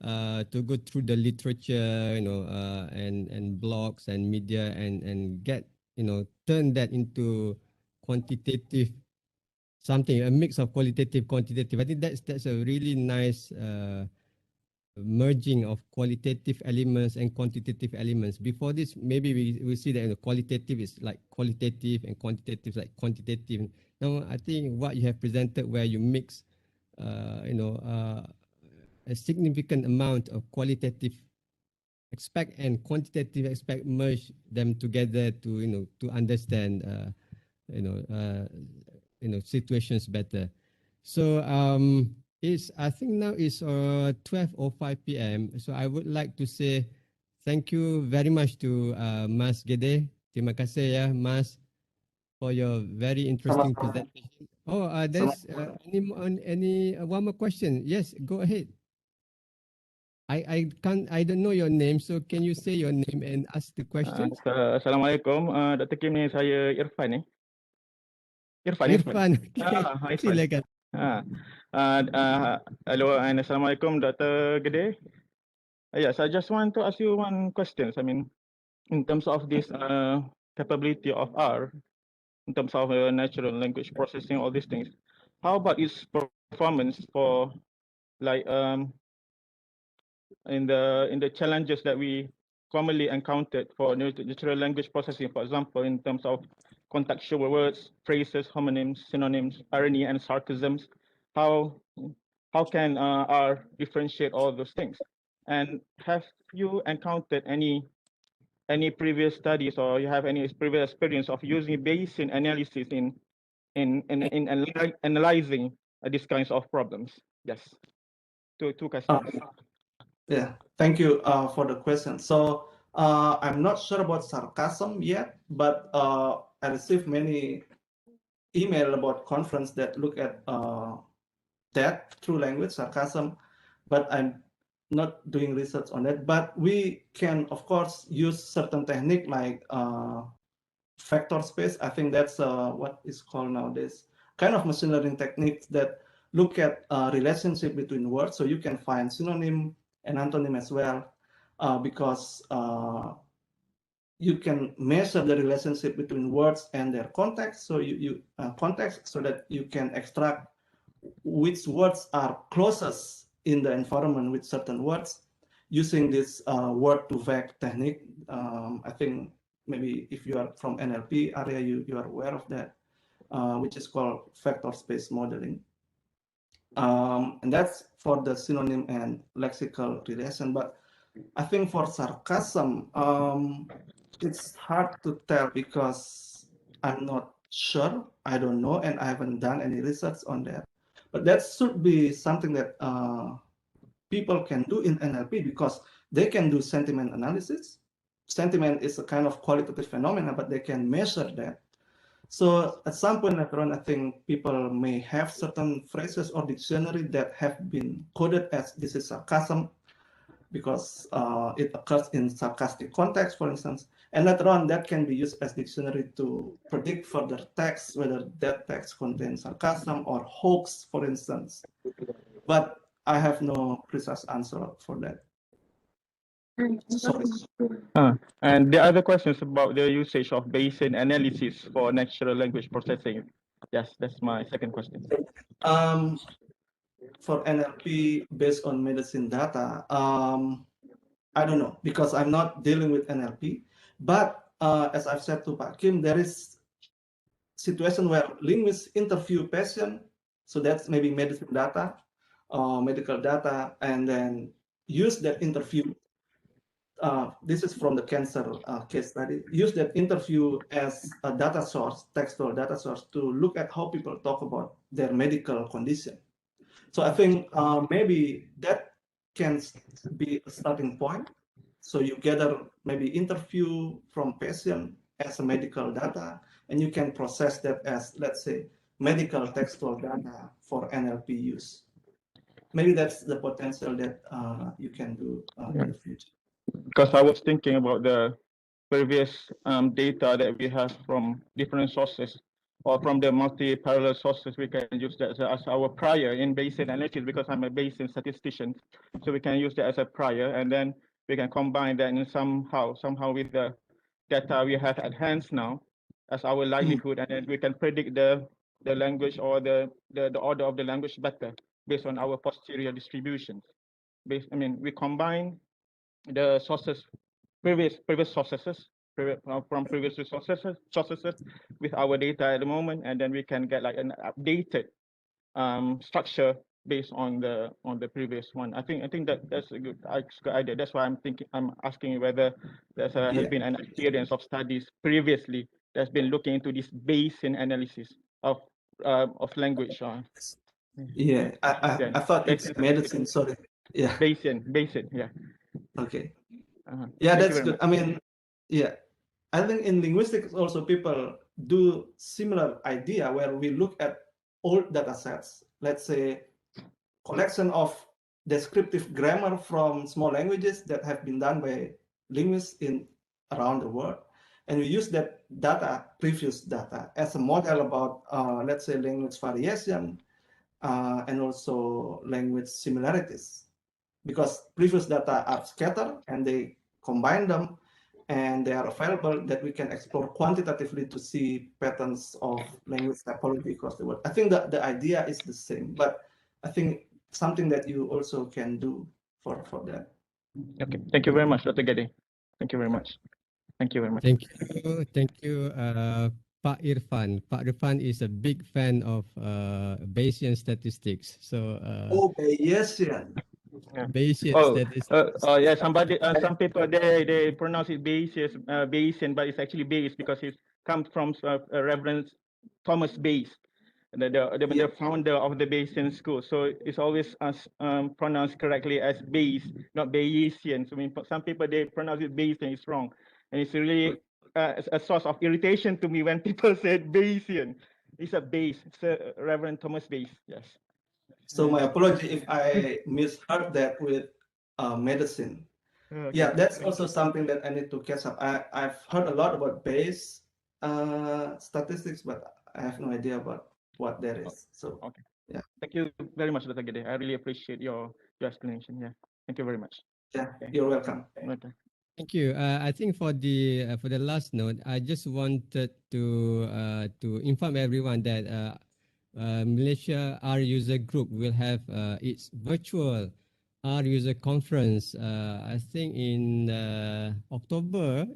go through the literature, and blogs and media and get, turn that into quantitative something, a mix of qualitative, quantitative. I think that's a really nice merging of qualitative elements and quantitative elements. Before this, maybe we see that qualitative is like qualitative and quantitative is like quantitative. Now, I think what you have presented, where you mix, a significant amount of qualitative aspect and quantitative aspect, merge them together to understand, situations better. So I think now it's 12:05 p.m. So I would like to say thank you very much to Mas Gede. Terima kasih ya Mas for your very interesting presentation. Oh, there's any one more question? Yes, go ahead. I don't know your name, so can you say your name and ask the question? Assalamualaikum, Dr. Kim ni saya Irfan ni. Irfan. Okay. Silakan. Hello and Assalamualaikum, Dr. Gede. Yes, I just want to ask you one question. I mean, in terms of this capability of R, in terms of natural language processing, all these things, how about its performance for like in the challenges that we commonly encountered for natural language processing, for example, in terms of contextual words, phrases, homonyms, synonyms, irony, and sarcasms? How can R differentiate all those things? And have you encountered any previous studies, or you have any previous experience of using Bayesian analysis in analyzing these kinds of problems? Yes. Two questions. Yeah, thank you for the question. So I'm not sure about sarcasm yet, but I received many email about conference that look at that through language sarcasm, but I'm not doing research on that. But we can, of course, use certain technique like vector space. I think that's what is called nowadays kind of machine learning techniques that look at relationship between words, so you can find synonym and antonym as well, because you can measure the relationship between words and their context. So you context, so that you can extract which words are closest in the environment with certain words using this word to vec technique. I think maybe if you are from NLP area, you are aware of that, which is called vector space modeling. And that's for the synonym and lexical relation. But I think for sarcasm, it's hard to tell because I'm not sure. I don't know, and I haven't done any research on that. But that should be something that people can do in NLP, because they can do sentiment analysis. Sentiment is a kind of qualitative phenomena, but they can measure that. So at some point later on, I think people may have certain phrases or dictionary that have been coded as this is sarcasm, because it occurs in sarcastic context, for instance. And later on, that can be used as dictionary to predict further text, whether that text contains sarcasm or hoax, for instance. But I have no precise answer for that. Sorry. And the other questions about the usage of Bayesian analysis for natural language processing. Yes, that's my second question. For NLP based on medicine data, I don't know, because I'm not dealing with NLP. But as I've said to Pak Kim, there is situation where linguists interview patient, so that's maybe medicine data or medical data, and then use that interview. This is from the cancer case study. Use that interview as a data source, textual data source, to look at how people talk about their medical condition. So I think maybe that can be a starting point. So you gather maybe interview from patient as a medical data, and you can process that as, let's say, medical textual data for NLP use. Maybe that's the potential that you can do in the future. Because I was thinking about the previous data that we have from different sources, or from the multi-parallel sources. We can use that as our prior in Bayesian analysis, because I'm a Bayesian statistician. So we can use that as a prior, and then we can combine that in somehow with the data we have at hand now as our likelihood, and then we can predict the language or the order of the language better based on our posterior distributions. We combine the sources, previous sources from previous sources with our data at the moment, and then we can get like an updated structure based on the previous one. I think that's a good idea. That's why I'm asking whether there has been an experience of studies previously that's been looking into this Bayesian analysis of language. Yeah, I thought it's medicine. Sorry. Yeah. Bayesian. Yeah. Okay. Yeah, that's good. I mean, yeah, I think in linguistics also people do similar idea where we look at old data sets, let's say collection of descriptive grammar from small languages that have been done by linguists in around the world, and we use that data, previous data, as a model about let's say language variation and also language similarities, because previous data are scattered and they combine them, and they are available that we can explore quantitatively to see patterns of language typology across the world. I think that the idea is the same, but I think something that you also can do for that. Okay, thank you very much, Dr. Gede. Thank you very much. Thank you very much. Thank you, Pak Irfan. Pak Irfan is a big fan of Bayesian statistics. So, Bayesian. Bayesian statistics. Yeah, some people they pronounce it Bayesian, but it's actually Bayes because it comes from Reverend Thomas Bayes. the founder of the Bayesian school. So it's always pronounced correctly as Bayes, not Bayesian. So I mean, some people they pronounce it Bayesian, it's wrong, and it's really a source of irritation to me when people say Bayesian. It's a Bayes. It's a Reverend Thomas Bayes. Yes. So my apology if I misheard that with medicine. Okay. Yeah, that's also something that I need to catch up. I've heard a lot about Bayes statistics, but I have no idea about what that is. So okay. Yeah. Thank you very much, Dr. Gede. I really appreciate your explanation. Yeah. Thank you very much. Yeah, Okay. you're welcome. Okay. Thank you. I think for the last note, I just wanted to inform everyone that Malaysia R user group will have its virtual R user conference. I think in October.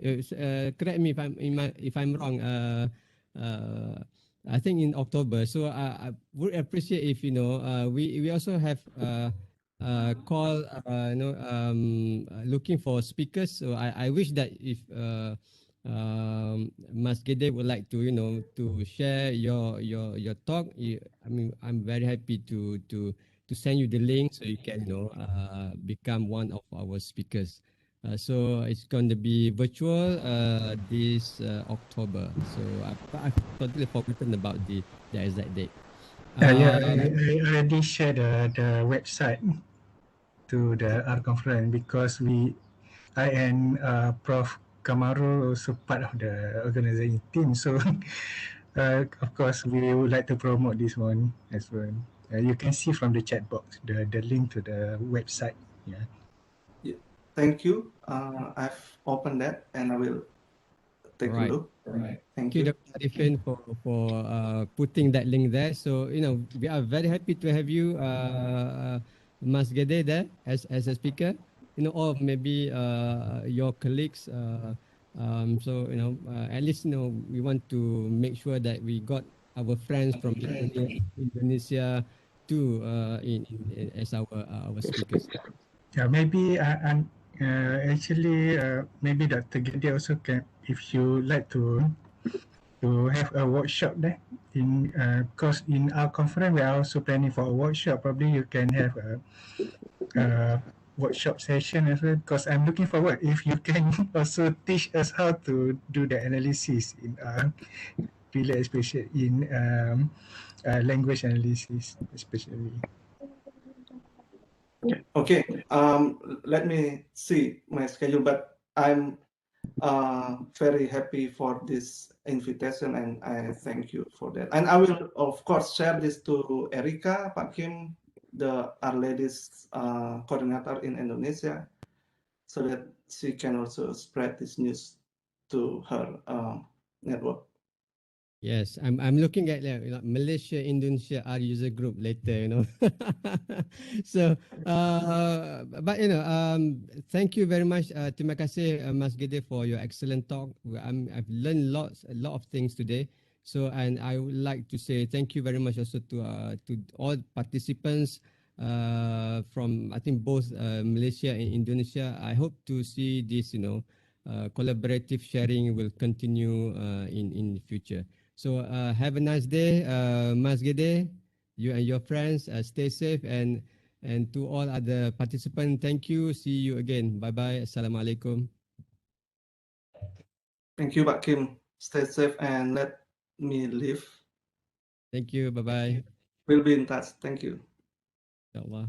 Correct me if I'm wrong. I think in October. So I would appreciate if we also have call looking for speakers. So I wish that if Mas Gede would like to to share your talk. I mean, I'm very happy to send you the link so you can become one of our speakers. So it's going to be virtual this October. So I've totally forgotten about the exact date. I already shared the website to the R conference because I and Prof. Kamaru also part of the organizing team. So, of course, we would like to promote this one as well. You can see from the chat box the link to the website. Yeah. Thank you. I've opened that and I will take a look. Thank you. Dr. Arifin, for putting that link there. So we are very happy to have you, Mas Gede, there as a speaker. Or maybe your colleagues. So at least we want to make sure that we got our friends from Indonesia too as our speakers. Yeah, maybe actually maybe Dr. Gede also can, if you like to have a workshop there in because in our conference we are also planning for a workshop. Probably you can have a workshop session as well, because I'm looking forward if you can also teach us how to do the analysis in really especially in language analysis especially. Okay. Let me see my schedule, but I'm very happy for this invitation and I thank you for that. And I will, of course, share this to Erika, Pak Kim, our ladies coordinator in Indonesia, so that she can also spread this news to her network. Yes, I'm looking at Malaysia Indonesia R user group later. So but thank you very much. Terima kasih Mas Gede for your excellent talk. I've learned a lot of things today. So and I would like to say thank you very much also to all participants from I think both Malaysia and Indonesia. I hope to see this collaborative sharing will continue in the future. So have a nice day, Mas Gede, you and your friends. Stay safe and to all other participants, thank you. See you again. Bye bye. Assalamualaikum. Thank you, Pak Kim. Stay safe and let me leave. Thank you. Bye bye. We'll be in touch. Thank you. InsyaAllah.